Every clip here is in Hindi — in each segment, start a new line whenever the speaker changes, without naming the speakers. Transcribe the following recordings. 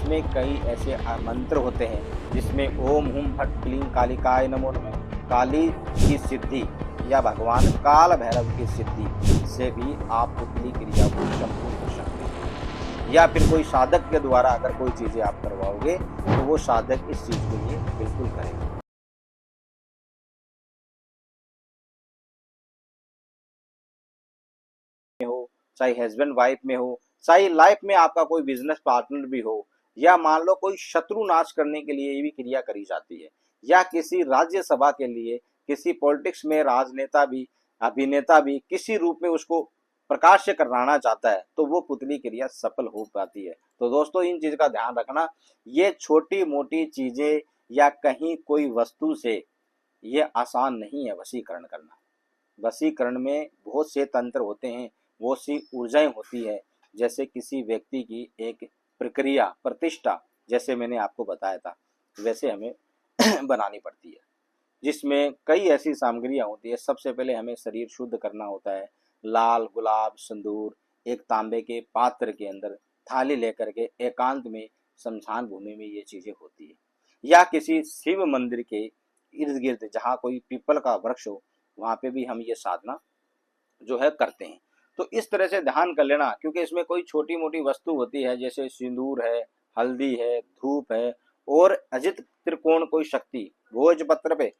जिसमें कई ऐसे मंत्र होते हैं जिसमें ओम हुम फट क्लीं कालिकाय नमो नमः, काली की सिद्धि या भगवान काल भैरव की सिद्धि से भी आप पुतली क्रिया को संपूर्ण कर सकते हैं। या फिर कोई साधक के द्वारा अगर कोई चीजें आप करवाओगे तो वो साधक इस चीज के लिए बिल्कुल करेगा। हो, चाहे हस्बैंड वाइफ में हो, चाहे लाइफ में आपका कोई बिजनेस पार्टनर भी हो, या मान लो कोई शत्रु नाश करने के लिए ये भी क्रिया करी जाती है, या किसी राज्यसभा के लिए किसी पॉलिटिक्स में राजनेता भी अभिनेता भी किसी रूप में उसको प्रकाश से कराना चाहता है तो वो पुतली क्रिया सफल हो पाती है। तो दोस्तों इन चीज का ध्यान रखना, ये छोटी मोटी चीजें या कहीं कोई वस्तु से ये आसान नहीं है वशीकरण करना। वशीकरण में बहुत से तंत्र होते हैं, बहुत सी ऊर्जाएं होती है, जैसे किसी व्यक्ति की एक प्रक्रिया प्रतिष्ठा जैसे मैंने आपको बताया था वैसे हमें बनानी पड़ती है, जिसमें कई ऐसी सामग्रियां होती है। सबसे पहले हमें शरीर शुद्ध करना होता है। लाल गुलाब सिंदूर एक तांबे के पात्र के अंदर थाली लेकर के एकांत में शमशान भूमि में ये चीजें होती है, या किसी शिव मंदिर के इर्द गिर्द जहाँ कोई पीपल का वृक्ष हो वहां पे भी हम ये साधना जो है करते हैं। तो इस तरह से ध्यान कर लेना, क्योंकि इसमें कोई छोटी मोटी वस्तु होती है जैसे सिंदूर है, हल्दी है, धूप है, और अजित त्रिकोण कोई शक्ति भोजपत्र पे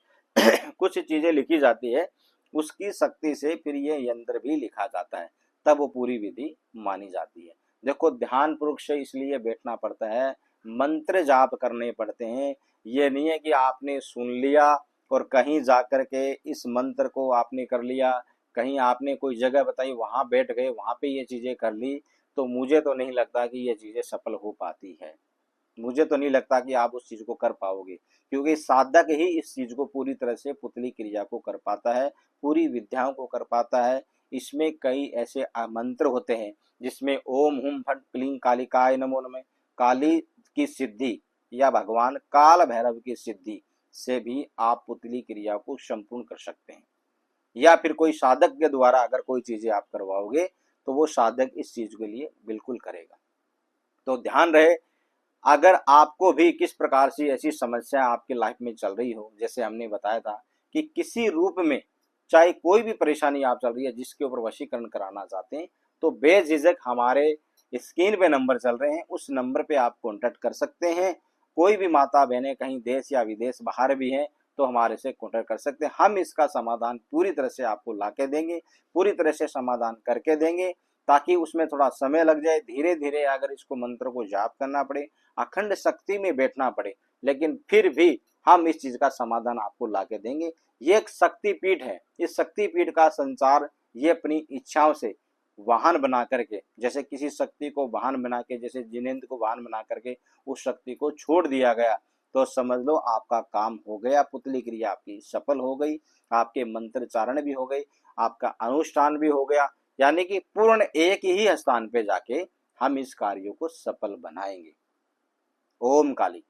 कुछ चीजें लिखी जाती है, उसकी शक्ति से फिर ये यंत्र भी लिखा जाता है, तब वो पूरी विधि मानी जाती है। देखो ध्यान पूर्वक से इसलिए बैठना पड़ता है, मंत्र जाप करने पड़ते हैं। ये नहीं है कि आपने सुन लिया और कहीं जाकर के इस मंत्र को आपने कर लिया, कहीं आपने कोई जगह बताई वहां बैठ गए वहां पे ये चीजें कर ली, तो मुझे तो नहीं लगता कि ये चीजें सफल हो पाती है। मुझे तो नहीं लगता कि आप उस चीज को कर पाओगे, क्योंकि साधक ही इस चीज को पूरी तरह से पुतली क्रिया को कर पाता है, पूरी विद्याओं को कर पाता है। इसमें कई ऐसे मंत्र होते हैं जिसमें ओम हुम फट क्लीं कालिकाय नमो नमः, काली की सिद्धि या भगवान काल भैरव की सिद्धि से भी आप पुतली क्रिया को संपूर्ण कर सकते हैं। या फिर कोई साधक के द्वारा अगर कोई चीजें आप करवाओगे तो वो साधक इस चीज के लिए बिल्कुल करेगा। तो ध्यान रहे, अगर आपको भी किस प्रकार से ऐसी समस्या आपकी लाइफ में चल रही हो, जैसे हमने बताया था कि किसी रूप में चाहे कोई भी परेशानी आप चल रही है जिसके ऊपर वशीकरण कराना चाहते हैं, तो बेझिझक हमारे स्क्रीन पे नंबर चल रहे हैं, उस नंबर पे आप कॉन्टेक्ट कर सकते हैं। कोई भी माता बहनें कहीं देश या विदेश बाहर भी हैं तो हमारे से कॉन्टेक्ट कर सकते हैं। हम इसका समाधान पूरी तरह से आपको ला के देंगे, पूरी तरह से समाधान करके देंगे, ताकि उसमें थोड़ा समय लग जाए। धीरे धीरे अगर इसको मंत्र को जाप करना पड़े, अखंड शक्ति में बैठना पड़े, लेकिन फिर भी हम इस चीज का समाधान आपको ला के देंगे। ये एक शक्ति पीठ है, इस शक्ति पीठ का संचार ये अपनी इच्छाओं से वाहन बना करके, जैसे किसी शक्ति को वाहन बना के, जैसे जिनेंद्र को वाहन बना करके उस शक्ति को छोड़ दिया गया, तो समझ लो आपका काम हो गया, पुतली क्रिया आपकी सफल हो गई, आपके मंत्रचारण भी हो गई, आपका अनुष्ठान भी हो गया। यानी कि पूर्ण एक ही स्थान पे जाके हम इस कार्य को सफल बनाएंगे। ओम काली।